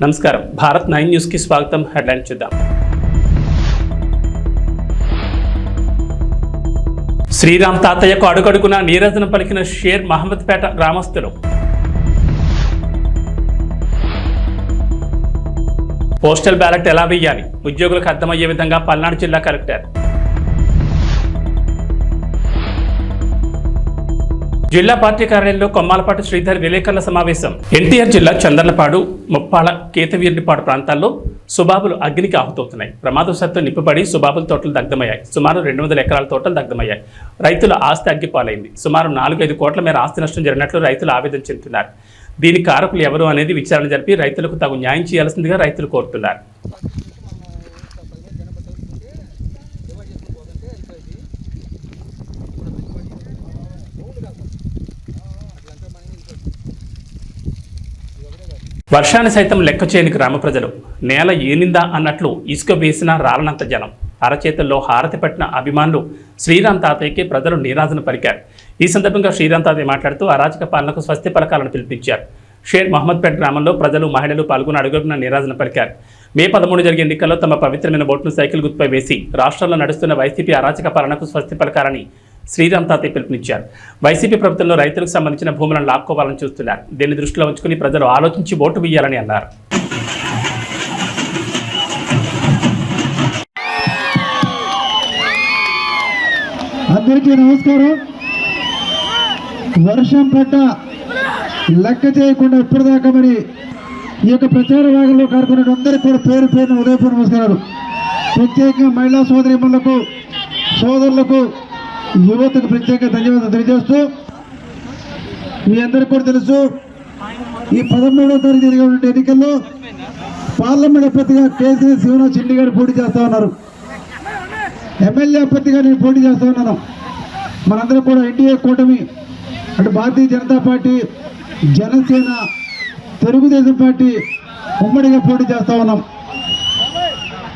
నమస్కారం భారత్ 9 న్యూస్ కి స్వాగతం. హెడ్లైన్ చూద్దాం. శ్రీరామ్ తాతయ్యకు అడుగడుగున నీరాజనం పలికిన షేర్ మహమ్మద్పేట గ్రామస్తులు. పోస్టల్ బ్యాలెట్ ఎలా వేయాలి ఉద్యోగులకు అర్థమయ్యే విధంగా పల్నాడు జిల్లా కలెక్టర్. జిల్లా పార్టీ కార్యాలయంలో కొమ్మాలపాటి శ్రీధర్ విలేకరుల సమావేశం. ఎన్టీఆర్ జిల్లా చందర్లపాడు, ముప్పాళ, కేతవీరునిపాడు ప్రాంతాల్లో సుబాబులు అగ్నికి ఆహుతవుతున్నాయి. ప్రమాదవశాత్తు నిప్పుపడి సుబాబుల తోటలు దగ్ధమయ్యాయి. సుమారు 200 ఎకరాల తోటలు దగ్ధమయ్యాయి. రైతుల ఆస్తి అగ్గిపాలైంది. సుమారు 4-5 కోట్ల మేర ఆస్తి నష్టం జరిగినట్లు రైతులు ఆవేదన చెందుతున్నారు. దీని కారకులు ఎవరు అనేది విచారణ జరిపి రైతులకు తగు న్యాయం చేయాల్సిందిగా రైతులు కోరుతున్నారు. వర్షాన్ని సైతం లెక్క చేయని గ్రామ ప్రజలు. నేల ఏనిందా అన్నట్లు ఇసుక వేసిన రాలనంత జనం. అరచేతుల్లో హారతి పట్టిన అభిమానులు శ్రీరామ్ తాతయ్యకి ప్రజలు నీరాజన పలికారు. ఈ సందర్భంగా శ్రీరామ్ తాతయ్య మాట్లాడుతూ అరాచక పాలనకు స్వస్తి పలకాలను పిలుపునిచ్చారు. షేర్ మహమ్మద్పేట గ్రామంలో ప్రజలు, మహిళలు పాల్గొని అడుగడుగున నీరాజన పలికారు. మే 13 జరిగే ఎన్నికల్లో తమ పవిత్రమైన ఓటును సైకిల్ గుర్తుపై వేసి రాష్ట్రంలో నడుస్తున్న వైసీపీ అరాచక పాలనకు స్వస్తి పలకాలని శ్రీరామ్ తాతయ్య పిలుపునిచ్చారు. వైసీపీ ప్రభుత్వంలో రైతులకు సంబంధించిన భూములను లాక్కోవాలని చూస్తున్నారు. దీన్ని దృష్టిలో ఉంచుకుని ప్రజలు ఆలోచించి ఓటు వేయాలని అన్నారు. అందరికీ నమస్కారం. వర్షం పడ్డ లెక్క చేయకుండా ఇప్పటిదాకా మరి ఈ యొక్క ప్రచార భాగంలో కార్యక్రమం అందరికీ కూడా పేరు పేరున ఉదయపూర్ నమస్కారాలు. ప్రత్యేకంగా మహిళా సోదరీమణులకు, సోదరులకు, యువతకు ప్రత్యేక ధన్యవాదాలు తెలియజేస్తూ, మీ అందరికీ కూడా తెలుసు, ఈ 13వ తారీఖు జరిగే ఎన్నికల్లో పార్లమెంట్ అభ్యర్థిగా కేసీ శివనాథ్ చిన్ని గారు పోటీ చేస్తూ ఉన్నారు. ఎమ్మెల్యే అభ్యర్థిగా నేను పోటీ చేస్తూ ఉన్నాను. మనందరం కూడా ఎన్డీఏ కూటమి అంటే భారతీయ జనతా పార్టీ, జనసేన, తెలుగుదేశం పార్టీ ఉమ్మడిగా పోటీ చేస్తూ ఉన్నాం.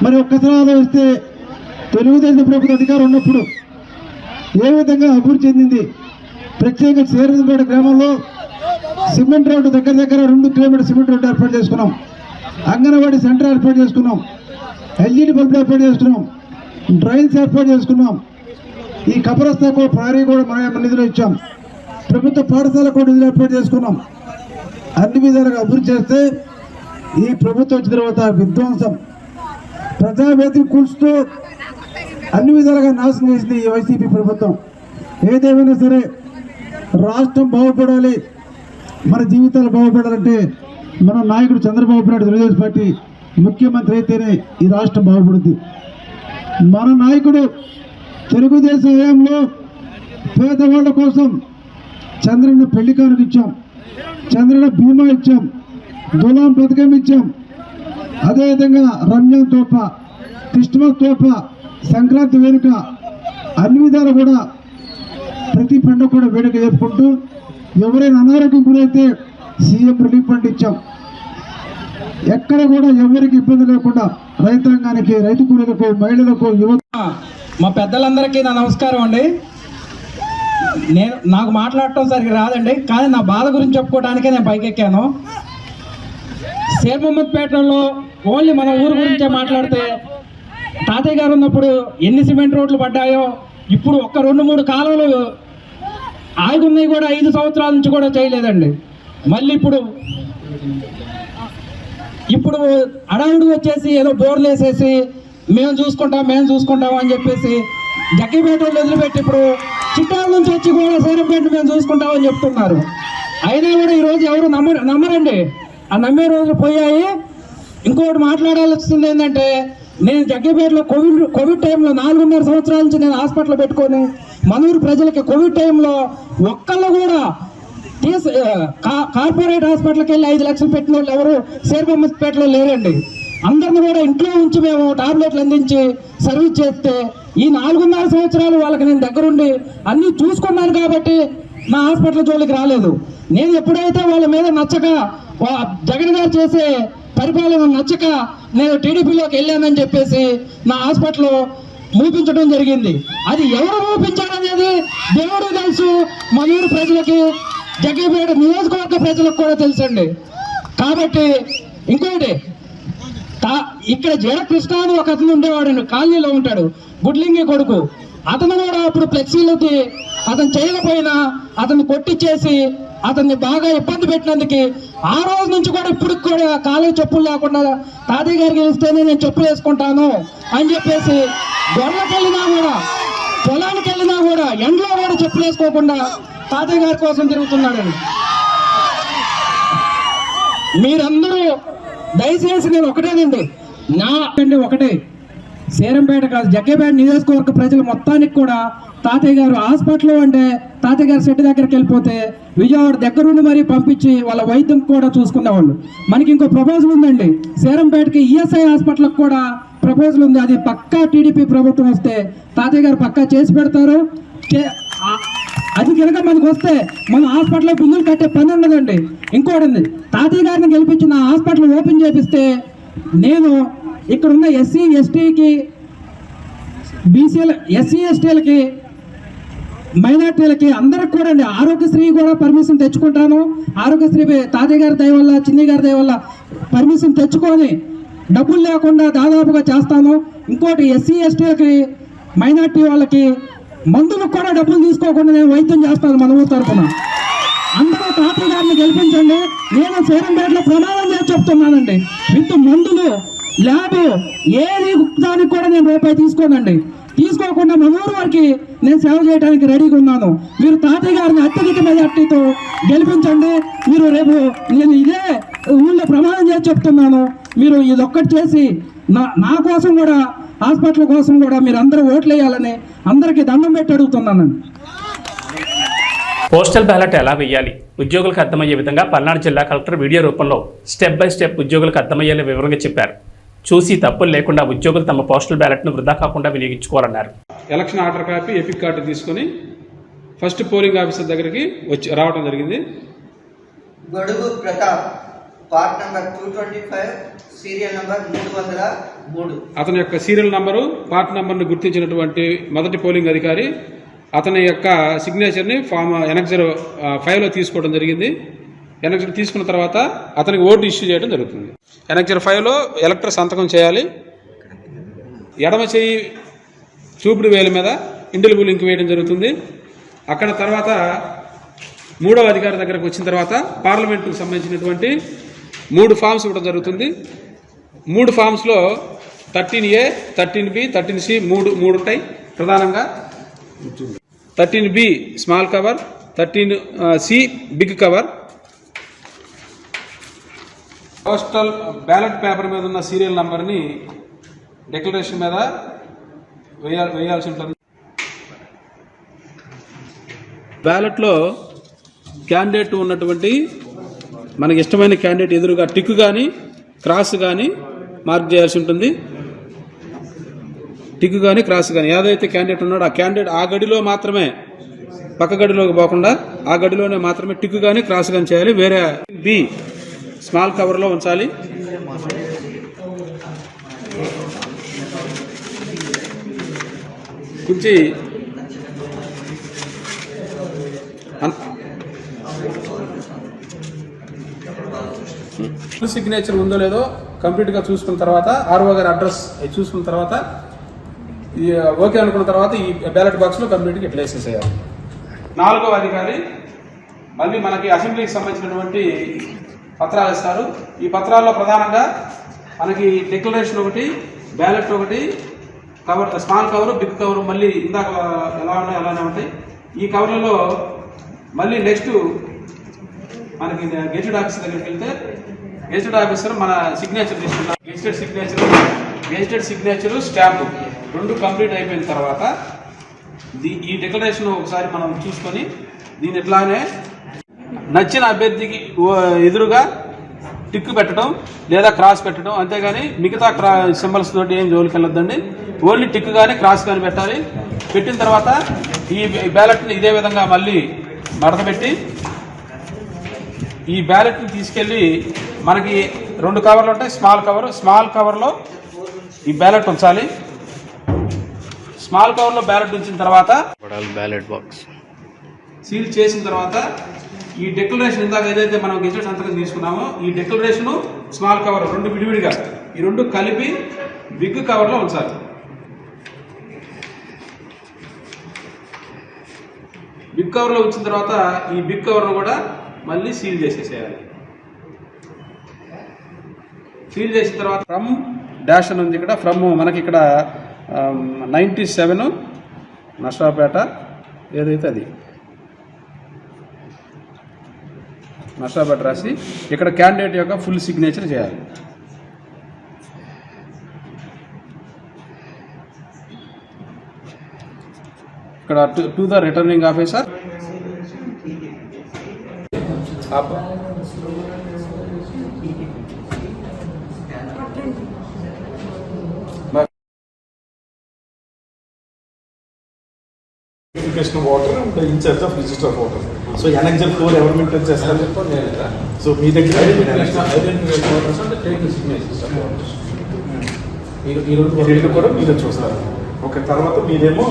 మరి ఒక్కసారి ఆలోచిస్తే తెలుగుదేశం ప్రభుత్వం అధికారం ఉన్నప్పుడు ఏ విధంగా అభివృద్ధి చెందింది. ప్రత్యేకంగా శ్రీరాంపేట గ్రామంలో సిమెంట్ రోడ్డు దగ్గర 2 కిలోమీటర్ సిమెంట్ రోడ్డు ఏర్పాటు చేసుకున్నాం. అంగన్వాడీ సెంటర్ ఏర్పాటు చేసుకున్నాం. ఎల్ఈడి బల్బులు ఏర్పాటు చేసుకున్నాం. డ్రైన్స్ ఏర్పాటు చేసుకున్నాం. ఈ కబరస్తా కూడా ప్రహరీ కూడా మన నిధులు ఇచ్చాం. ప్రభుత్వ పాఠశాల కూడా నిధులు ఏర్పాటు చేసుకున్నాం. అన్ని విధాలుగా అభివృద్ధి చేస్తే ఈ ప్రభుత్వం వచ్చిన తర్వాత విధ్వంసం, ప్రజావేదిక కూల్చుతూ అన్ని విధాలుగా నాశనం చేసింది ఈ వైసీపీ ప్రభుత్వం. ఏదేమైనా సరే రాష్ట్రం బాగుపడాలి, మన జీవితాలు బాగుపడాలంటే మన నాయకుడు చంద్రబాబు నాయుడు తెలుగుదేశం పార్టీ ముఖ్యమంత్రి అయితేనే ఈ రాష్ట్రం బాగుపడుద్ది. మన నాయకుడు తెలుగుదేశం హయాంలో పేదవాళ్ళ కోసం చంద్రన్న పెళ్లి కానుక ఇచ్చాం, చంద్రన్న బీమా ఇచ్చాం, దులాం పథకం ఇచ్చాం. అదేవిధంగా రంజాన్ తోప, క్రిస్మస్ తోప, సంక్రాంతి వేడుక, అన్ని విధాలు కూడా ప్రతి పండుగ కూడా వేడుక జరుపుకుంటూ ఎవరైనా అనారోగ్యం గురైతే సీఎం రిలీఫ్ ఫండ్ ఇచ్చాం. ఎక్కడ కూడా ఎవరికి ఇబ్బంది లేకుండా రైతాంగానికి, రైతు కూలీలకు, మహిళలకు, యువత. మా పెద్దలందరికీ నా నమస్కారం అండి. నాకు మాట్లాడటం సరిగ్గా రాదండి, కానీ నా బాధ గురించి చెప్పుకోవడానికే నేను పైకెక్కాను. షేర్ మహమ్మద్పేటలో ఓన్లీ మన ఊరు గురించే మాట్లాడితే తాతయ్య గారు ఉన్నప్పుడు ఎన్ని సిమెంట్ రోడ్లు పడ్డాయో, ఇప్పుడు ఒక్క 2-3 కాలువలు ఆగున్నాయి కూడా 5 సంవత్సరాల నుంచి కూడా చేయలేదండి. మళ్ళీ ఇప్పుడు అడవుడు వచ్చేసి ఏదో బోర్లు వేసేసి మేము చూసుకుంటాం అని చెప్పేసి జగ్గిపేట వదిలిపెట్టి ఇప్పుడు చిట్టాల నుంచి వచ్చి కూడా సేరంపేట మేము చూసుకుంటామని చెప్తున్నారు. అయినా కూడా ఈరోజు ఎవరు నమ్మరండి. ఆ నమ్మే రోజులు పోయాయి. ఇంకోటి మాట్లాడాల్సింది ఏంటంటే, నేను జగ్గిపేటలో కోవిడ్ టైంలో 4.5 సంవత్సరాల నుంచి నేను హాస్పిటల్ పెట్టుకొని మనూరు ప్రజలకి కోవిడ్ టైంలో ఒక్కళ్ళు కూడా కార్పొరేట్ హాస్పిటల్కి వెళ్ళి 5 లక్షలు పెట్టిన వాళ్ళు ఎవరు షేర్ మహమ్మద్పేటలో లేరండి. అందరిని కూడా ఇంట్లో ఉంచి మేము టాబ్లెట్లు అందించి సర్వీస్ చేస్తే ఈ 4.5 సంవత్సరాలు వాళ్ళకి నేను దగ్గరుండి అన్నీ చూసుకున్నాను కాబట్టి నా హాస్పిటల్ జోలికి రాలేదు. నేను ఎప్పుడైతే వాళ్ళ మీద నచ్చక, జగన్ గారు చేసే పరిపాలన నచ్చక నేను టీడీపీలోకి వెళ్ళానని చెప్పేసి నా హాస్పిటల్లో మూపించడం జరిగింది. అది ఎవరు మూపించారనేది దేవుడు తెలుసు, మనూరు ప్రజలకి, జగ్గిపేట నియోజకవర్గ ప్రజలకు కూడా తెలుసండి. కాబట్టి ఇంకోటి ఇక్కడ జడ కృష్ణ అని ఒక అతను ఉండేవాడు, కాలనీలో ఉంటాడు, గుడ్లింగి కొడుకు. అతను కూడా అప్పుడు ఫ్లెక్సీలకి అతను చేయకపోయినా అతన్ని కొట్టించేసి అతన్ని బాగా ఇబ్బంది పెట్టినందుకు ఆ రోజు నుంచి కూడా ఇప్పుడు కూడా కాలేజ్ చెప్పులు లేకుండా తాతయ్య గారికి గెలిస్తేనే నేను చెప్పులు వేసుకుంటాను అని చెప్పేసి గొర్రెలకు వెళ్ళినా కూడా పొలానికి వెళ్ళినా కూడా ఎండలో కూడా చెప్పులు వేసుకోకుండా తాతయ్య గారి కోసం తిరుగుతున్నాడండి. మీరందరూ దయచేసి నేను ఒకటేనండి, ఒకటే సేరంపేట కాదు, జగ్గేపేట నియోజకవర్గ ప్రజలు మొత్తానికి కూడా తాతయ్య గారు హాస్పిటల్ అంటే తాతయ్య గారు సెట్ దగ్గరికి వెళ్ళిపోతే విజయవాడ దగ్గరుండి మరీ పంపించి వాళ్ళ వైద్యం కూడా చూసుకునేవాళ్ళు. మనకి ఇంకో ప్రపోజల్ ఉందండి, సేరంపేటకి ఈఎస్ఐ హాస్పిటల్కి కూడా ప్రపోజల్ ఉంది. అది పక్కా టీడీపీ ప్రభుత్వం వస్తే తాతయ్య గారు పక్కా చేసి పెడతారు. అది కనుక మనకు వస్తే మన హాస్పిటల్లో బిల్లులు కట్టే పని ఉండదండి. ఇంకోటి ఉంది, తాతయ్య గారిని గెలిపించిన హాస్పిటల్ ఓపెన్ చేపిస్తే నేను ఇక్కడ ఉన్న ఎస్సీ ఎస్టీకి బీసీల ఎస్సీ ఎస్టీలకి మైనార్టీలకి అందరికి కూడా అండి ఆరోగ్యశ్రీ కూడా పర్మిషన్ తెచ్చుకుంటాను. ఆరోగ్యశ్రీ తాతయ్య గారి దయ వల్ల చిన్ని గారి దయ వల్ల పర్మిషన్ తెచ్చుకొని డబ్బులు లేకుండా దాదాపుగా చేస్తాను. ఇంకోటి ఎస్సీ ఎస్టీలకి మైనార్టీ వాళ్ళకి మందులకు కూడా డబ్బులు తీసుకోకుండా నేను వైద్యం చేస్తాను మన ఊరు తరఫున. అందరూ తాతయ్య గారిని గెలిపించండి. నేను సేరంపేటలో ప్రమాణం చేసి చెప్తున్నానండి, విత్ మందులు ల్యాబ్ ఏది దానికి కూడా నేను రూపాయి తీసుకోనండి. తీసుకోకుండా మన ఊరు వారికి నేను సేవ చేయడానికి రెడీగా ఉన్నాను. మీరు తాతయ్య గారిని అత్యధిక మెజార్టీతో గెలిపించండి. మీరు రేపు నేను ఇదే ఊళ్ళో ప్రమాణం చేసి చెప్తున్నాను, మీరు ఇదొక్కటి చేసి నా కోసం కూడా హాస్పిటల్ కోసం కూడా మీరు అందరూ ఓట్లు వేయాలని అందరికీ దండం పెట్టి అడుగుతున్నానండి. పోస్టల్ బ్యాలెట్ ఎలా వేయాలి ఉద్యోగులకు అర్థమయ్యే విధంగా పల్నాడు జిల్లా కలెక్టర్ వీడియో రూపంలో స్టెప్ బై స్టెప్ ఉద్యోగులకు అర్థమయ్యేలా వివరంగా చెప్పారు. చూసి తప్పులు లేకుండా ఉద్యోగులు తమ పోస్టల్ బ్యాలెట్ను వృధా కాకుండా వినియోగించుకోవాలన్నారు. Election order copy, EPIC card తీసుకొని ఫస్ట్ పోలింగ్ ఆఫీసర్ దగ్గరికి రావడం జరిగింది. Gadugu Pratap, part number 225, serial number 303. అతని యొక్క సీరియల్ నంబరు, పార్ట్ నంబర్ను గుర్తించినటువంటి మొదటి పోలింగ్ అధికారి అతని యొక్క సిగ్నేచర్ని ఫామ్ ఎనక్జర్ 5లో తీసుకోవడం జరిగింది. ఎనక్జర్ తీసుకున్న తర్వాత అతనికి ఓటు ఇష్యూ చేయడం జరుగుతుంది. ఎనక్జర్ 5లో ఎలక్టర్ సంతకం చేయాలి. ఎడమ చేయి చూపుడు వేలు మీద ఇండెలిబుల్ లింక్ వేయడం జరుగుతుంది. అక్కడ తర్వాత మూడవ అధికారి దగ్గరకు వచ్చిన తర్వాత పార్లమెంటుకు సంబంధించినటువంటి 3 ఫామ్స్ ఇవ్వడం జరుగుతుంది. 3 ఫామ్స్లో 13A, 13B, 13C 3 ఉంటాయి ప్రధానంగా. 13B small cover, 13C big cover. Postal ballot paper మీద ఉన్న సీరియల్ నంబర్ని డిక్లరేషన్ మీద వేయాల్సి ఉంటుంది. బ్యాలెట్లో క్యాండిడేట్ ఉన్నటువంటి మనకి ఇష్టమైన క్యాండిడేట్ ఎదురుగా టిక్ కానీ క్రాస్ కానీ మార్క్ చేయాల్సి ఉంటుంది. టిక్ కానీ క్రాస్ కానీ ఏదైతే క్యాండిడేట్ ఉన్నాడో ఆ క్యాండిడేట్ ఆ గడిలో మాత్రమే, పక్క గడిలోకి పోకుండా ఆ గడిలోనే మాత్రమే టిక్ కానీ క్రాస్ కానీ చేయాలి. వేరే బి స్మాల్ కవర్లో ఉంచాలి. ఉంచి సిగ్నేచర్ ఉందో లేదో కంప్లీట్గా చూసుకున్న తర్వాత ఆర్ఓ గారి అడ్రస్ చూసుకున్న తర్వాత ఓకే అనుకున్న తర్వాత ఈ బ్యాలెట్ బాక్స్లో కంప్లీట్గా ప్లేస్ చేయాలి. 4వ అధికారి మళ్ళీ మనకి అసెంబ్లీకి సంబంధించినటువంటి పత్రాలు ఇస్తారు. ఈ పత్రాల్లో ప్రధానంగా మనకి డిక్లరేషన్ ఒకటి, బ్యాలెట్ ఒకటి, cover small cover, big cover మళ్ళీ ఇందాక ఎలా ఉన్నాయో అలానే ఉంటాయి. ఈ కవర్లలో మళ్ళీ నెక్స్ట్ మనకి గెజిటెడ్ ఆఫీసర్ దగ్గరికి వెళ్తే గెజిటెడ్ ఆఫీసర్ మన సిగ్నేచర్ తీసుకున్నాం. గెజిటెడ్ సిగ్నేచర్ స్టాంపు 2 కంప్లీట్ అయిపోయిన తర్వాత ఈ డిక్లరేషన్ ఒకసారి మనం చూసుకొని దీని ఇట్లానే నచ్చిన అభ్యర్థికి ఎదురుగా టిక్ పెట్టడం లేదా క్రాస్ పెట్టడం, అంతేగాని మిగతా సింబల్స్ తోటి ఏం జోలికి వెళ్ళొద్దండి. ఓన్లీ టిక్ కానీ క్రాస్ కానీ పెట్టాలి. పెట్టిన తర్వాత ఈ బ్యాలెట్ని ఇదే విధంగా మళ్ళీ మడతపెట్టి ఈ బ్యాలెట్ని తీసుకెళ్ళి మనకి 2 కవర్లు ఉంటాయి. స్మాల్ కవర్లో ఈ బ్యాలెట్ ఉంచాలి. స్మాల్ కవర్లో బ్యాలెట్ ఉంచిన తర్వాత బ్యాలెట్ బాక్స్ సీల్ చేసిన తర్వాత ఈ డిక్లరేషన్ ఇందాక ఏదైతే మనం గెజెట్ సంతకం తీసుకున్నామో ఈ డిక్లరేషన్ స్మాల్ కవర్ రెండు విడివిడిగా ఈ రెండు కలిపి బిగ్ కవర్లో ఉంచాలి. బిగ్ కవర్లో ఉంచిన తర్వాత ఈ బిగ్ కవర్ను కూడా మళ్ళీ సీల్ చేసేసేయాలి. సీల్ చేసిన తర్వాత ఫ్రమ్ డాష్ అని ఉంది ఇక్కడ. ఫ్రమ్ మనకి ఇక్కడ 97 నర్సరావుపేట ఏదైతే అది నర్సరావుపేట రాసి ఇక్కడ క్యాండిడేట్ యొక్క ఫుల్ సిగ్నేచర్ చేయాలి. ఇక్కడ to the returning officer Of water and the in charge of register of water. So annexure 4 ఎవరు మెయింటైన్ చేస్తారు? సో మీ దగ్గర ఈ కూడా మీరే చూస్తారు. ఓకే, తర్వాత మీరేమో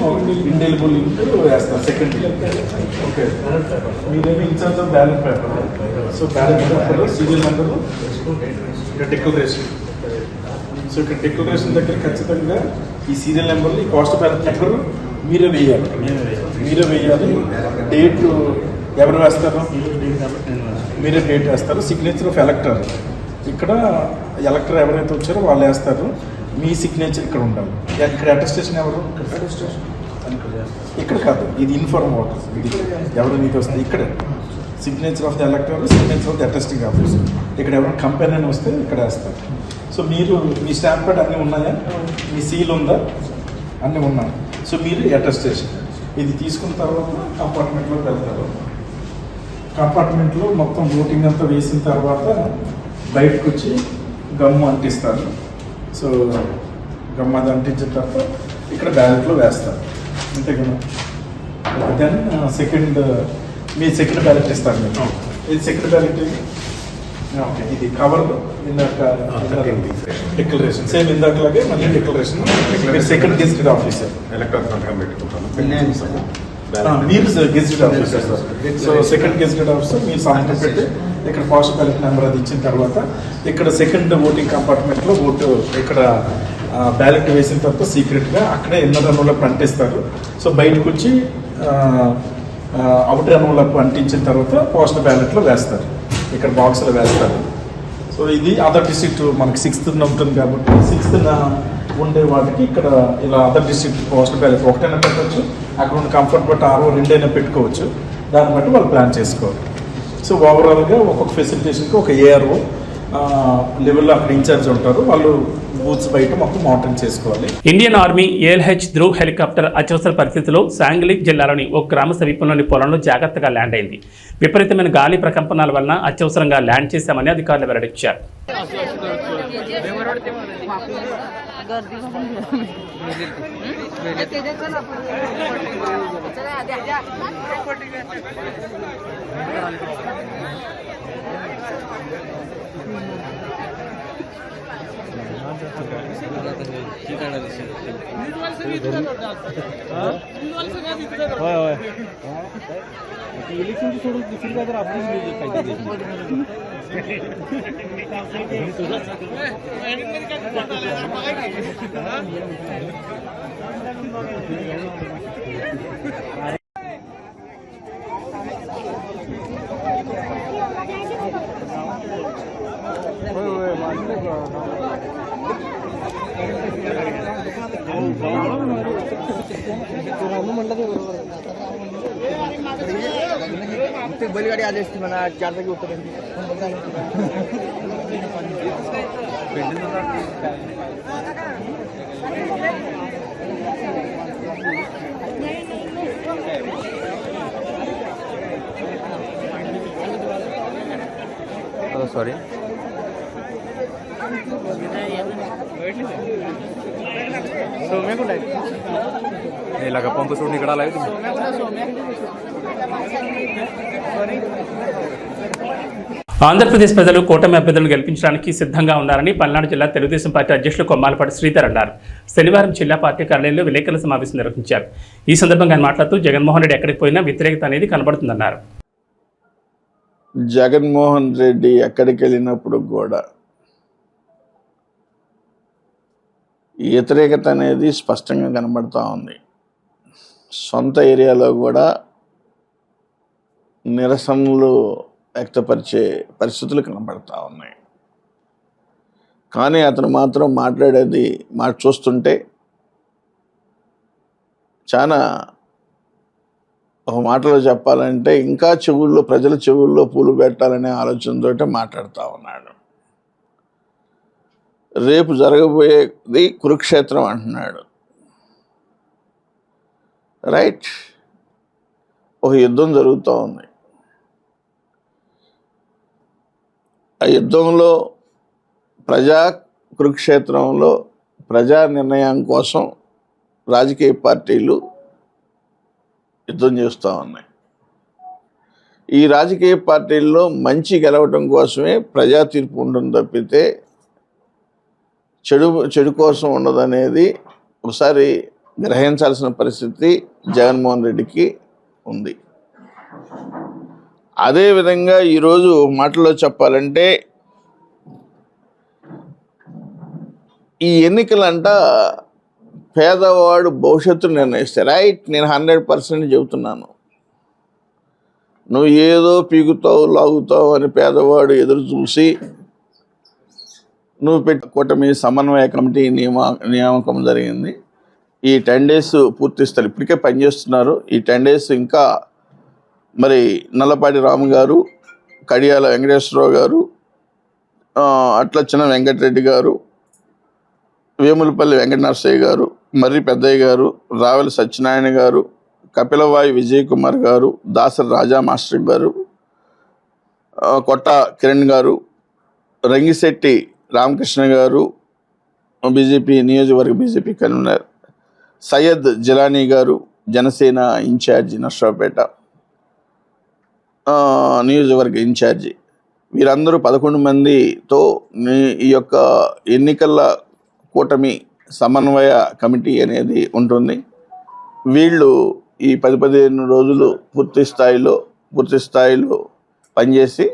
ఇండెలిబుల్ ఇంటూ వేస్తారు సెకండ్. ఓకే, మీరేమో incharge of ballot paper. So ballot paper serial number declaration. So ఇక్కడ డిక్లరేషన్ దగ్గర ఖచ్చితంగా ఈ సీరియల్ నెంబర్లు ఈ కాస్ట్ బ్యాలెట్ నెంబర్ మీరే వేయాలి. డేట్ ఎవరు వేస్తారు? మీరే డేట్ వేస్తారు. సిగ్నేచర్ ఆఫ్ ఎలక్టర్ ఇక్కడ ఎలక్టర్ ఎవరైతే వచ్చారో వాళ్ళు వేస్తారు. మీ సిగ్నేచర్ ఇక్కడ ఉండాలి. ఇక్కడ అటెస్టేషన్ ఎవరు? ఇక్కడ కాదు, ఇది ఇన్ఫార్మ్ వాటర్. ఇది ఎవరు నీకు వస్తుంది ఇక్కడ signature of the ఎలక్టర్, signature of the attesting officer. ఇక్కడ ఎవరైనా కంపెనీ అని వస్తే ఇక్కడ వేస్తారు. సో మీరు మీ స్టాంప్ ప్యాడ్ అన్నీ ఉన్నాయా? మీ సీల్ ఉందా? అన్నీ ఉన్నాయి. సో మీరు అటెస్టేషన్ ఇది తీసుకున్న తర్వాత కంపార్ట్మెంట్లోకి వెళ్తారు. కంపార్ట్మెంట్లో మొత్తం ఓటింగ్ అంతా వేసిన తర్వాత బయటకు వచ్చి గమ్ము అంటిస్తారు. సో గమ్ము అది అంటించిన తర్వాత ఇక్కడ బ్యాలెట్లో వేస్తారు. అంతే కదా. దెన్ మీ సెకండ్ బ్యాలెట్ ఇస్తారు. మీరు ఇది సెకండ్ బ్యాలెట్. ఓకే, ఇది కవర్ ఇందాక డిక్లరేషన్ సేమ్ ఇందాకలాగే మళ్ళీ డిక్లరేషన్. సెకండ్ గెజిటెడ్ ఆఫీసర్ మీరు gazetted officer. So second gazetted officer మీరు సంతకం పెట్టి ఇక్కడ పోస్ట్ బ్యాలెట్ నెంబర్ అది ఇచ్చిన తర్వాత ఇక్కడ సెకండ్ ఓటింగ్ కంపార్ట్మెంట్లో ఓటు ఇక్కడ బ్యాలెట్ వేసిన తర్వాత సీక్రెట్గా అక్కడే ఇన్నర్ రన్నులకు అంటిస్తారు. సో బయటకు వచ్చి అవుటర్ రన్నులకు అంటించిన తర్వాత పోస్ట్ బ్యాలెట్లో వేస్తారు. ఇక్కడ బాక్స్లో వేస్తారు. సో ఇది అదర్ డిస్ట్రిక్ట్ మనకి 6th ఉంటుంది కాబట్టి 6th ఉండే వాటికి ఇక్కడ ఇలా అదర్ డిస్ట్రిక్ట్ పోస్ట్ బ్యాలెట్ ఒకటైనా పెట్టవచ్చు. అక్కడ ఉన్న కంఫర్ట్ బట్టి 2 పెట్టుకోవచ్చు. దాన్ని బట్టి వాళ్ళు ప్లాన్ చేసుకోవాలి. సో ఓవరాల్గా ఒక్కొక్క ఫెసిలిటేషన్కి ఒక ఏఆర్ఓ లెవెల్లో అక్కడ ఇన్ఛార్జ్ ఉంటారు. వాళ్ళు బూత్స్ బయట మొత్తం మానిటరింగ్ చేసుకోవాలి. Indian army AlH Dhruv helicopter అత్యవసర పరిస్థితుల్లో సాంగ్లీ జిల్లాలోని ఒక గ్రామ సమీపంలోని పొలంలో జాగ్రత్తగా ల్యాండ్ అయింది. విపరీతమైన గాలి ప్రకంపనాల వలన అత్యవసరంగా ల్యాండ్ చేశామని అధికారులు వెల్లడించారు. बैलगाड़ी आले मला 4 जागी उत्तर सॉरी ఇలాగ పంపు చూడండి ఇక్కడ అలాగే ఆంధ్రప్రదేశ్ ప్రజలు కూటమి అభ్యర్థులను గెలిపించడానికి సిద్ధంగా ఉన్నారని పల్నాడు జిల్లా తెలుగుదేశం పార్టీ అధ్యక్షులు కొమ్మాలపాటి శ్రీధర్ అన్నారు. శనివారం జిల్లా పార్టీ కార్యాలయంలో విలేకరుల సమావేశం నిర్వహించారు. ఈ సందర్భంగా ఆయన మాట్లాడుతూ జగన్మోహన్ రెడ్డి ఎక్కడికి పోయినా వ్యతిరేకత అనేది కనబడుతుందన్నారు. జగన్మోహన్ రెడ్డి ఎక్కడికి వెళ్ళినప్పుడు కూడా వ్యతిరేకత అనేది స్పష్టంగా కనబడుతూ ఉంది. సొంత ఏరియాలో కూడా నిరసనలు వ్యక్తపరిచే పరిస్థితులు కనబడతా ఉన్నాయి. కానీ అతను మాత్రం మాట్లాడేది చూస్తుంటే చాలా, ఒక మాటలో చెప్పాలంటే, ఇంకా ప్రజల చెవుల్లో పూలు పెట్టాలనే ఆలోచనతో మాట్లాడుతూ ఉన్నాడు. రేపు జరగబోయేది కురుక్షేత్రం అంటున్నాడు. రైట్, ఒక యుద్ధం జరుగుతూ ఉంది. ఆ యుద్ధంలో కురుక్షేత్రంలో ప్రజా నిర్ణయం కోసం రాజకీయ పార్టీలు యుద్ధం చేస్తూ ఉన్నాయి. ఈ రాజకీయ పార్టీల్లో మంచి గెలవటం కోసమే ప్రజా తీర్పు ఉంటుంది తప్పితే చెడు కోసం ఉండదనేది ఒకసారి గ్రహించాల్సిన పరిస్థితి జగన్మోహన్ రెడ్డికి ఉంది. అదేవిధంగా ఈరోజు మాటల్లో చెప్పాలంటే, ఈ ఎన్నికలంట పేదవాడు భవిష్యత్తు నిర్ణయిస్తే, రైట్, నేను 100% చెబుతున్నాను. నువ్వు ఏదో పీకుతావు లాగుతావు అని పేదవాడు ఎదురు చూసి నువ్వు కూటమి సమన్వయ కమిటీ నియామకం జరిగింది. ఈ 10 days పూర్తి స్థాయి ఇప్పటికే పనిచేస్తున్నారు. ఈ 10 days ఇంకా మరి నల్లపాటి రాము గారు, కడియాల వెంకటేశ్వరరావు గారు, అట్లచ్చిన వెంకటరెడ్డి గారు, వేములపల్లి వెంకటనరసయ్య గారు, మర్రి పెద్దయ్య గారు, రావెల సత్యనారాయణ గారు, కపిలవాయి విజయ్ కుమార్ గారు, దాసరి రాజా మాస్టర్ గారు, కొట్ట కిరణ్ గారు, రంగిశెట్టి రామకృష్ణ గారు, బీజేపీ నియోజకవర్గ బీజేపీ కన్వీనర్, సయ్యద్ జిలానీ గారు, జనసేన ఇన్ఛార్జి నర్సరావుపేట నియోజకవర్గ ఇన్ఛార్జి, వీరందరూ 11 మందితో ఈ యొక్క ఎన్నికల కూటమి సమన్వయ కమిటీ అనేది ఉంటుంది. వీళ్ళు ఈ 10-15 రోజులు పూర్తి స్థాయిలో పనిచేసి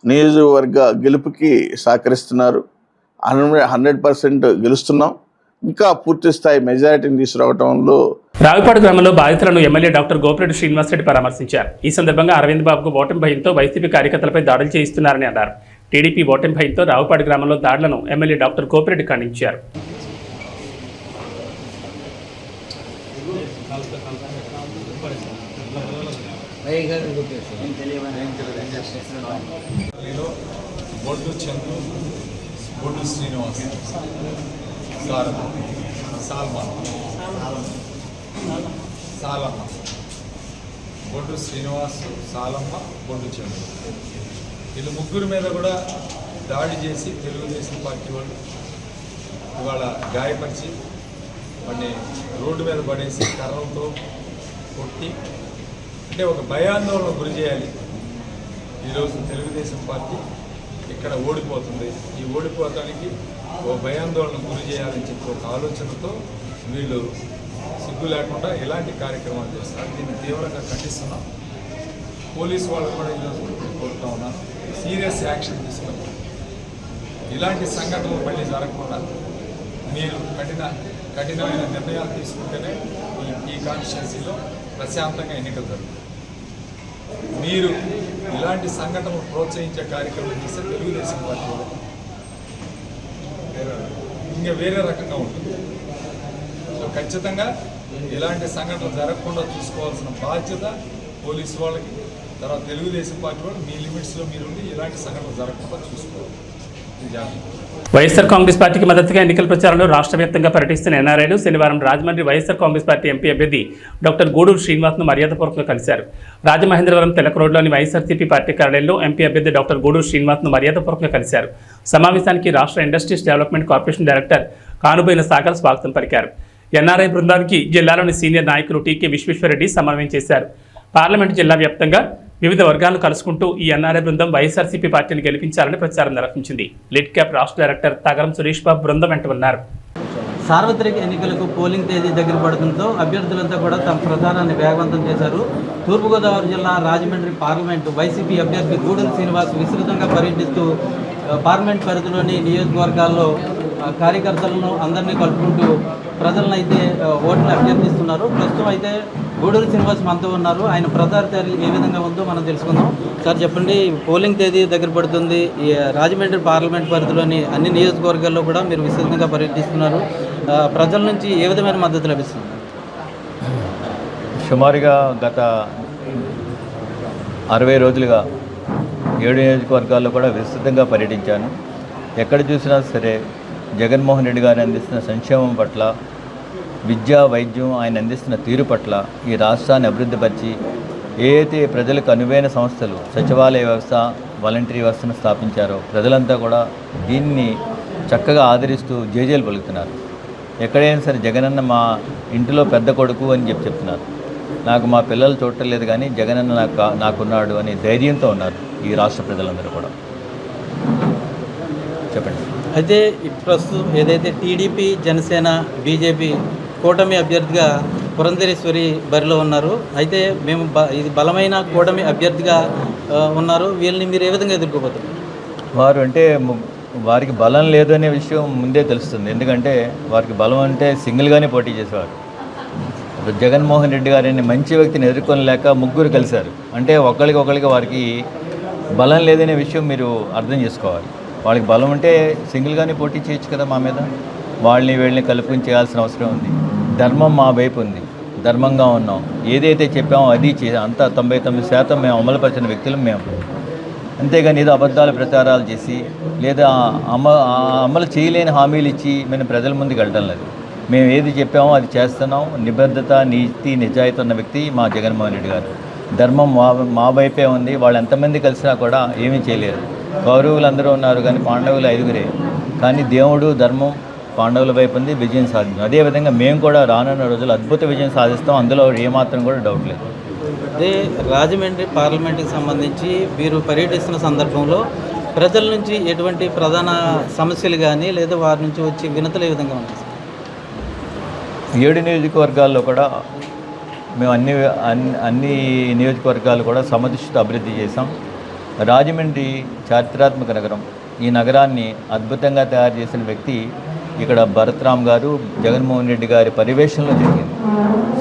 నియోజకవర్గ గెలుపుకి సహకరిస్తున్నారు. 100% గెలుస్తున్నాం. ఇంకా పూర్తి స్థాయి మెజారిటీని తీసుకురావడంలో రావిపాడు గ్రామంలో బాధితులను ఎమ్మెల్యే డాక్టర్ గోపిరెడ్డి శ్రీనివాసరెడ్డి పరామర్శించారు. ఈ సందర్భంగా అరవింద్ బాబుకు ఓటమి భయంతో వైసీపీ కార్యకర్తలపై దాడులు చేయిస్తున్నారని అన్నారు. టీడీపీ ఓటమి భయంతో రావిపాడు గ్రామంలో దాడులను ఎమ్మెల్యే డాక్టర్ గోపిరెడ్డి ఖండించారు. బొడ్డు చందు, బొడ్డు శ్రీనివాస్, సాలమ్మ, బొడ్డు శ్రీనివాస్, సాలమ్మ, బొడ్డు చందు, వీళ్ళు ముగ్గురు మీద కూడా దాడి చేసి తెలుగుదేశం పార్టీ వాళ్ళు ఇవాళ గాయపరిచి వాడిని రోడ్డు మీద పడేసి కర్రలతో కొట్టి, అంటే ఒక భయాందోళన గురి చేయాలి. ఈరోజు తెలుగుదేశం పార్టీ ఇక్కడ ఓడిపోతుంది, ఈ ఓడిపోవటానికి ఓ భయాందోళన గురి చేయాలని చెప్పి ఒక ఆలోచనతో వీళ్ళు సిగ్గు లేకుండా ఇలాంటి కార్యక్రమాలు చేస్తారు. దీన్ని తీవ్రంగా ఖండిస్తున్నాం. పోలీసు వాళ్ళు కూడా ఈరోజు కోరుతా ఉన్నాను, సీరియస్ యాక్షన్ తీసుకున్నాం. ఇలాంటి సంఘటనలు మళ్ళీ జరగకుండా మీరు కఠినమైన నిర్ణయాలు తీసుకుంటేనే ఈ కాన్స్టిట్యున్సీలో ప్రశాంతంగా ఎన్నికలు జరుగుతాయి. మీరు ఇలాంటి సంఘటనలు ప్రోత్సహించే కార్యక్రమం చేస్తే తెలుగుదేశం పార్టీ ఇంకా వేరే రకంగా ఉంటుంది. సో ఖచ్చితంగా ఇలాంటి సంఘటనలు జరగకుండా చూసుకోవాల్సిన బాధ్యత పోలీసు వాళ్ళకి, తర్వాత తెలుగుదేశం పార్టీ వాళ్ళు మీ లిమిట్స్లో మీరుండి ఇలాంటి సంఘటనలు జరగకుండా చూసుకోవాలి. వైఎస్ఆర్ కాంగ్రెస్ పార్టీకి మద్దతుగా ఎన్నికల ప్రచారంలో రాష్ట్ర వ్యాప్తంగా పర్యటిస్తున్న ఎన్ఆర్ఐలు శనివారం రాజమండ్రి వైఎస్ఆర్ కాంగ్రెస్ పార్టీ ఎంపీ అభ్యర్థి డాక్టర్ గూడూరు శ్రీనివాస్ను మర్యాదపూర్వకంగా కలిశారు. రాజమహేంద్రవరం తెలక రోడ్లోని వైఎస్ఆర్సీపీ పార్టీ కార్యాలయంలో ఎంపీ అభ్యర్థి డాక్టర్ గూడూరు శ్రీనివాస్ను మర్యాదపూర్వకంగా కలిశారు. సమావేశానికి రాష్ట్ర industries development corporation director Kanuboina Sagar స్వాగతం పలికారు. ఎన్ఆర్ఐ బృందానికి జిల్లాలోని సీనియర్ నాయకులు టీకే విశ్వేశ్వరరెడ్డి సమన్వయం చేశారు. పార్లమెంటు జిల్లా వ్యాప్తంగా వివిధ వర్గాలను కలుసుకుంటూ ఈ ఎన్ఆర్ఐ బృందం వైఎస్ఆర్సీపీ పార్టీని గెలిపించాలని ప్రచారం నిర్వహించింది. లిడ్ క్యాప్ రాష్ట్ర డైరెక్టర్ తగరం సురేష్ బాబు బృందం వెంట ఉన్నారు. సార్వత్రిక ఎన్నికలకు పోలింగ్ తేదీ దగ్గర పడడంతో అభ్యర్థులంతా కూడా తమ ప్రచారాన్ని వేగవంతం చేశారు. తూర్పుగోదావరి జిల్లా రాజమండ్రి పార్లమెంటు వైసీపీ అభ్యర్థి గూడూరు శ్రీనివాస్ విస్తృతంగా పర్యటిస్తూ పార్లమెంట్ పరిధిలోని నియోజకవర్గాల్లో కార్యకర్తలను అందరినీ కలుపుకుంటూ ప్రజలను అయితే ఓట్లు అభ్యర్థిస్తున్నారు. ప్రస్తుతం అయితే గూడూరు శ్రీనివాస్ మనతో ఉన్నారు. ఆయన ప్రచార చర్యలు ఏ విధంగా ఉందో మనం తెలుసుకుందాం. సార్ చెప్పండి, పోలింగ్ తేదీ దగ్గర పడుతుంది. ఈ రాజమండ్రి పార్లమెంట్ పరిధిలోని అన్ని నియోజకవర్గాల్లో కూడా మీరు విస్తృతంగా పర్యటిస్తున్నారు. ప్రజల నుంచి ఏ విధమైన మద్దతు లభిస్తుంది? సుమారుగా గత 60 రోజులుగా 7 నియోజకవర్గాల్లో కూడా విస్తృతంగా పర్యటించాను. ఎక్కడ చూసినా సరే జగన్మోహన్ రెడ్డి గారు అందిస్తున్న సంక్షేమం పట్ల, విద్యా వైద్యం ఆయన అందిస్తున్న తీరు పట్ల, ఈ రాష్ట్రాన్ని అభివృద్ధిపరిచి ఏదైతే ప్రజలకు అనువైన సంస్థలు సచివాలయ వ్యవస్థ, వాలంటరీ వ్యవస్థను స్థాపించారో ప్రజలంతా కూడా దీన్ని చక్కగా ఆదరిస్తూ జేజేలు పలుకుతున్నారు. ఎక్కడైనా సరే జగనన్న మా ఇంటిలో పెద్ద కొడుకు అని చెప్తున్నారు. నాకు మా పిల్లలు చూడలేదు కానీ జగనన్న నాకున్నాడు అని ధైర్యంతో ఉన్నారు ఈ రాష్ట్ర ప్రజలందరూ కూడా. చెప్పండి. అయితే ప్రస్తుతం ఏదైతే టీడీపీ, జనసేన, బీజేపీ కూటమి అభ్యర్థిగా పురంధరేశ్వరి బరిలో ఉన్నారు. అయితే మేము ఇది బలమైన కూటమి అభ్యర్థిగా ఉన్నారు. వీళ్ళని మీరు ఏ విధంగా ఎదుర్కోబోతున్నారు? వారు అంటే వారికి బలం లేదు అనే విషయం ముందే తెలుస్తుంది. ఎందుకంటే వారికి బలం అంటే సింగిల్గానే పోటీ చేసేవారు. జగన్మోహన్ రెడ్డి గారిని మంచి వ్యక్తిని ఎదుర్కొనలేక ముగ్గురు కలిశారు. అంటే ఒకరికి వారికి బలం లేదనే విషయం మీరు అర్థం చేసుకోవాలి. వాళ్ళకి బలం ఉంటే సింగిల్గానే పోటీ చేయొచ్చు కదా మా మీద. వీళ్ళని కలుపుకొని చేయాల్సిన అవసరం ఉంది. ధర్మం మా వైపు ఉంది, ధర్మంగా ఉన్నాం. ఏదైతే చెప్పామో అది అంతా 99% మేము అమలుపరిచిన వ్యక్తులు మేము. అంతేగాని ఏదో అబద్ధాలు ప్రచారాలు చేసి లేదా అమలు చేయలేని హామీలు ఇచ్చి మేము ప్రజల ముందుకు వెళ్ళడం లేదు. మేము ఏది చెప్పామో అది చేస్తున్నాం. నిబద్ధత, నీతి, నిజాయితీ ఉన్న వ్యక్తి మా జగన్మోహన్ రెడ్డి గారు. ధర్మం మా వైపే ఉంది. వాళ్ళు ఎంతమంది కలిసినా కూడా ఏమీ చేయలేరు. కౌరవులు అందరూ ఉన్నారు కానీ పాండవులు 5గురే. కానీ దేవుడు, ధర్మం పాండవుల వైపు ఉంది, విజయం సాధించాం. అదేవిధంగా మేము కూడా రానున్న రోజులు అద్భుత విజయం సాధిస్తాం. అందులో ఏమాత్రం కూడా డౌట్ లేదు. అదే రాజమండ్రి పార్లమెంట్కి సంబంధించి మీరు పర్యటిస్తున్న సందర్భంలో ప్రజల నుంచి ఎటువంటి ప్రధాన సమస్యలు కానీ లేదా వారి నుంచి వచ్చే వినతులు ఏ విధంగా ఉన్నాయి? 7 నియోజకవర్గాల్లో కూడా మేము అన్ని నియోజకవర్గాలు కూడా సమదృష్టితో అభివృద్ధి చేశాం. రాజమండ్రి చారిత్రాత్మక నగరం. ఈ నగరాన్ని అద్భుతంగా తయారు చేసిన వ్యక్తి ఇక్కడ భరత్రామ్ గారు, జగన్మోహన్ రెడ్డి గారి పర్యవేక్షణలో జరిగింది.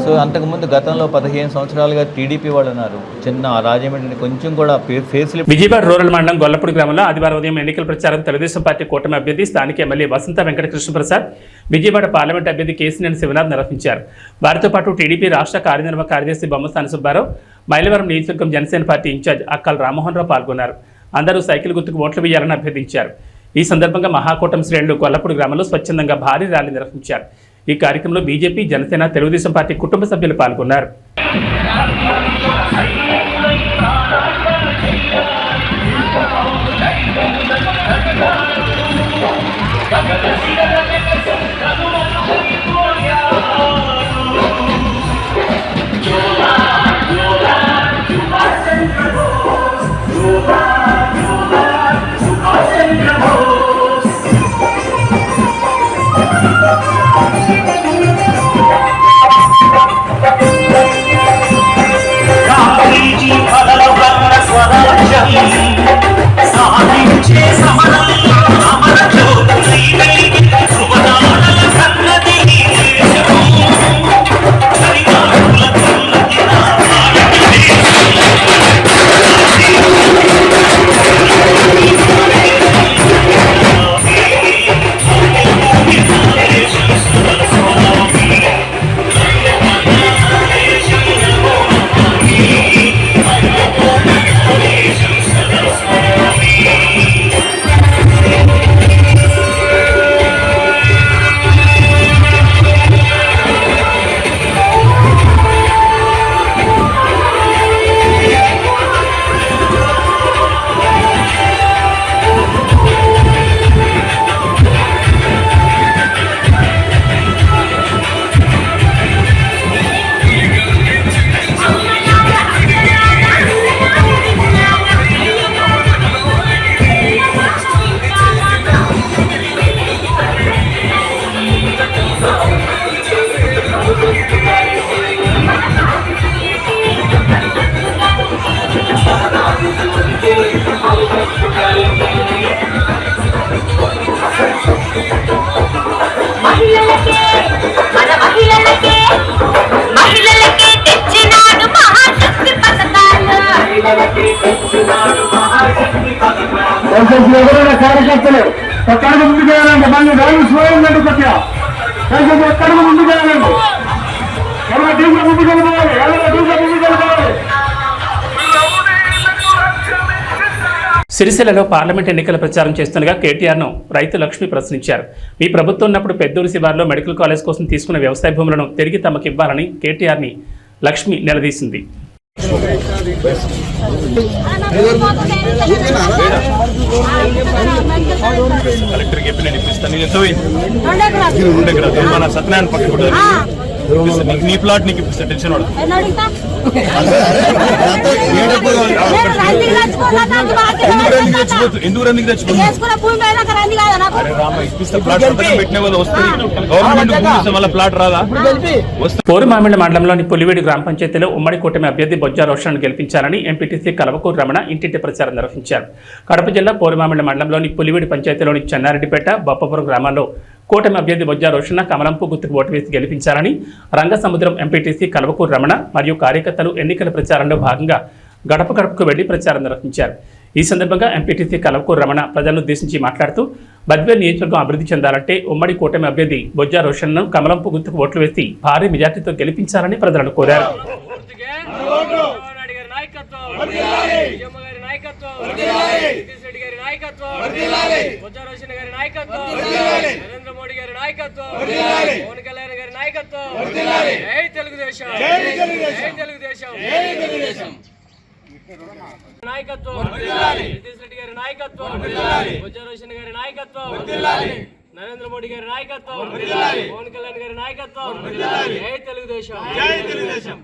సో అంతకుముందు గతంలో 15 సంవత్సరాలుగా టీడీపీ వాళ్ళు ఉన్నారు. చిన్న రాజమండ్రిని కొంచెం కూడా విజయవాడ రూరల్ మండలం గొల్లపూడి గ్రామంలో ఆదివారం ఉదయం ఎన్నికల ప్రచారం తెలుగుదేశం పార్టీ కూటమి అభ్యర్థి స్థానిక ఎమ్మెల్యే వసంత వెంకట కృష్ణప్రసాద్, విజయవాడ పార్లమెంట్ అభ్యర్థి కేసినేని శివనాథ్ నిర్వహించారు. వారితో పాటు టీడీపీ రాష్ట్ర కార్యనిర్వాహక కార్యదర్శి బొమ్మసాని సుబ్బారావు, మైలవరం నియోజకవర్గం జనసేన పార్టీ ఇన్ఛార్జ్ అక్కల రామ్మోహన్ రావు పాల్గొన్నారు. అందరూ సైకిల్ గుర్తుకు ఓట్లు వేయాలని అభ్యర్థించారు. ఈ సందర్భంగా మహాకూటమి శ్రేణులు గొల్లపూడి గ్రామంలో స్వచ్ఛందంగా భారీ ర్యాలీ నిర్వహించారు. ఈ కార్యక్రమంలో బీజేపీ, జనసేన, తెలుగుదేశం పార్టీ కుటుంబ సభ్యులు పాల్గొన్నారు. దయచేసి ఎవరైనా కార్యకర్తలు ఒక్కడికి ముందుకు వెళ్ళండి. మళ్ళీ రైలు స్లోయిందండి. కొద్దిగా దయచేసి ఒక్కడికి ముందుకు వెళ్ళండి. ఎవరైనా డీజే ముందుకు వెళ్ళిపోవాలి. ఎవరైనా డీజే ముందుకు వెళ్ళిపోవాలి. సిరిసిల్లలో పార్లమెంట్ ఎన్నికల ప్రచారం చేస్తుండగా కేటీఆర్ను రైతు లక్ష్మి ప్రశ్నించారు. మీ ప్రభుత్వం ఉన్నప్పుడు పెద్దూరు శివారులో మెడికల్ కాలేజ్ కోసం తీసుకున్న వ్యవసాయ భూములను తిరిగి తమకు ఇవ్వాలని కేటీఆర్ని లక్ష్మి నిలదీసింది. నీ ప్లాట్ నీకు టెన్షన్ ఎందుకు రందికి పెట్టిన వాళ్ళు వస్తుంది గవర్నమెంట్ మళ్ళీ ప్లాట్ రాదా? పోరుమామిళ్ల మండలంలోని పులివేడి గ్రామ పంచాయతీలో ఉమ్మడి కూటమి అభ్యర్థి బొజ్జా రోషన్ను గెలిపించాలని ఎంపీటీసీ కలవకూరు రమణ ఇంటింటి ప్రచారం నిర్వహించారు. కడప జిల్లా పోరుమామిళ్ల మండలంలోని పులివేడి పంచాయతీలోని చెన్నారెడ్డిపేట, బొప్పపురం గ్రామాల్లో కూటమి అభ్యర్థి బొజ్జా రోషన్న కమలంపు గుర్తుకు ఓటు వేసి గెలిపించాలని రంగసముద్రం ఎంపీటీసీ కలవకూరు రమణ మరియు కార్యకర్తలు ఎన్నికల ప్రచారంలో భాగంగా గడప గడపకు వెళ్లి ప్రచారం నిర్వహించారు. ఈ సందర్భంగా ఎంపీటీసీ కలవకూరు రమణ ప్రజలను ఉద్దేశించి మాట్లాడుతూ బద్వేల్ నియోజకవర్గం అభివృద్ధి చెందాలంటే ఉమ్మడి కూటమి అభ్యర్థి బొజ్జా రోషన్ను కమలంపు గుర్తుకు ఓట్లు వేసి భారీ మెజార్టీతో గెలిపించాలని ప్రజలను కోరారు. నరేంద్ర మోడీ గారి నాయకత్వం, పవన్ కళ్యాణ్ గారి నాయకత్వం, జై తెలుగుదేశం, జై తెలుగుదేశం నాయకత్వం, జగదీష్ రెడ్డి గారి నాయకత్వం, బొజ్జా రోషన్ గారి నాయకత్వం, నరేంద్ర మోడీ గారి నాయకత్వం, పవన్ కళ్యాణ్ గారి నాయకత్వం, జై తెలుగుదేశం, జై తెలుగుదేశం.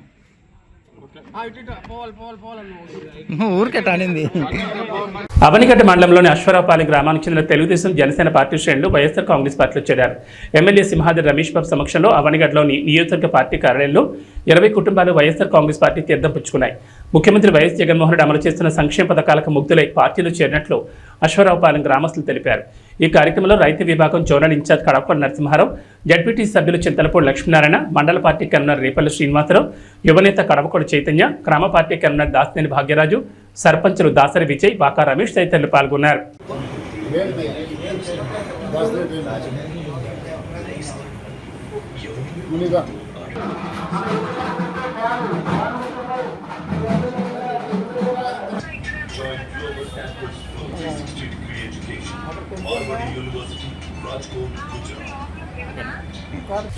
అవనిగడ్డ మండలంలోని అశ్వరావుపాలెం గ్రామానికి చెందిన తెలుగుదేశం జనసేన పార్టీ శ్రేణులు వైఎస్ఆర్ కాంగ్రెస్ పార్టీలో చేరారు. ఎమ్మెల్యే సింహాద్రి రమేష్ బాబు సమక్షంలో అవనిగడ్డలోని నియోజకవర్గ పార్టీ కార్యాలయంలో 20 కుటుంబాలు వైఎస్ఆర్ కాంగ్రెస్ పార్టీ తీర్థం పుచ్చుకున్నాయి. ముఖ్యమంత్రి వైఎస్ జగన్మోహన్ రెడ్డి అమలు చేస్తున్న సంక్షేమ పథకాలకు ముగ్ధులై పార్టీలో చేరినట్లు అశ్వరావుపాలెం గ్రామస్తులు తెలిపారు. ఈ కార్యక్రమంలో రైతు విభాగం zonal incharge Kadapa Narasimha Rao, ZPT సభ్యులు చింతలపూడి లక్ష్మీనారాయణ, మండల పార్టీ కన్వీనర్ రేపల్లి శ్రీనివాసరావు, యువనేత కడపకోడి చైతన్య, గ్రామ పార్టీ కన్వీనర్ దాసినేని భాగ్యరాజు, సర్పంచులు దాసరి విజయ్, బాకా రమేష్ తదితరులు పాల్గొన్నారు.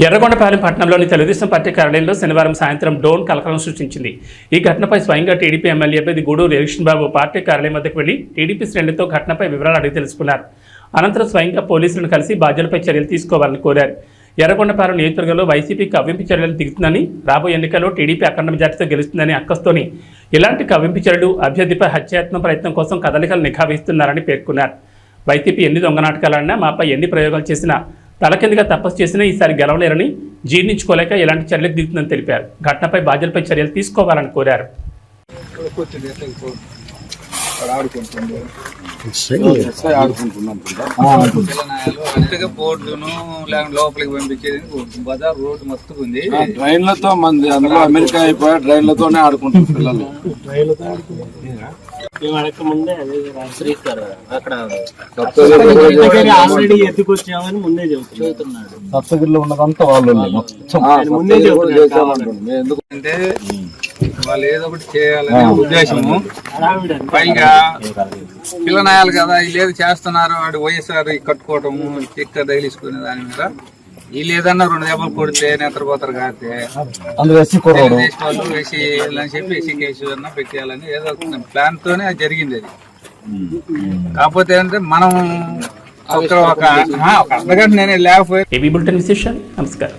ఎర్రగొండపాలెం పట్టణంలోని తెలుగుదేశం పార్టీ కార్యాలయంలో శనివారం సాయంత్రం డ్రోన్ కలకలం సృష్టించింది. ఈ ఘటనపై స్వయంగా టీడీపీ ఎమ్మెల్యే అభ్యర్థి గూడూరు ఎలక్షన్ బాబు పార్టీ కార్యాలయం వద్దకు వెళ్లి టీడీపీ శ్రేణులతో ఘటనపై వివరాలు అడిగి తెలుసుకున్నారు. అనంతరం స్వయంగా పోలీసులను కలిసి బాధ్యులపై చర్యలు తీసుకోవాలని కోరారు. ఎర్రగొండపాలెం నియోజకవర్గంలో వైసీపీ కవ్వింపు చర్యలు దిగుతుందని, రాబోయే ఎన్నికల్లో టీడీపీ అఖండ మెజార్టీతో గెలుస్తుందని అక్కస్తోని ఇలాంటి కవ్వింపు చర్యలు అభ్యర్థిపై హత్యాయత్నం ప్రయత్నం కోసం కదలికలు నిఘా వేస్తున్నారని పేర్కొన్నారు. వైసీపీ ఎన్ని దొంగ నాటకాలన్నా, మాపై ఎన్ని ప్రయోగాలు చేసినా, తలకిందుగా తపస్సు చేసినా ఈసారి గెలవలేరని, జీర్ణించుకోలేక ఇలాంటి చర్యలకు దిగుతుందని తెలిపారు. ఘటనపై బాధ్యులపై చర్యలు తీసుకోవాలని కోరారు. బోర్డును లోపలికి పంపించేది బజార్ రోడ్డు మస్తుగా ఉంది. ట్రైన్లతో మంది అందులో అమెరికా అయిపోయా ట్రైన్లతోనే ఆడుకుంటారు పిల్లలు. సప్తగిరిలో ఉన్నదంతా వాళ్ళు ఎందుకంటే వాళ్ళు ఏదో ఒకటి చేయాలనే ఉద్దేశము. పైగా పిల్లనాయాలు కదా, వీళ్ళు ఏదో చేస్తున్నారు, వాడు వైఎస్ఆర్ కట్టుకోవటము, స్టిక్కర్ తగిలించుకునే దాని మీద వీళ్ళు ఏదన్నా 2 దెబ్బలు కొడితే నిద్రపోతారు కాకపోతే వాళ్ళు వేసి అని చెప్పి ఎస్సీ కేసు అన్నా పెట్టేయాలని ఏదో ప్లాన్ తోనే జరిగింది. అది కాకపోతే అంటే మనం ఒక అర్ధగంట నేనే లేకపోయి. ఏబీ బులెటిన్ విశేషాలు. నమస్కారం.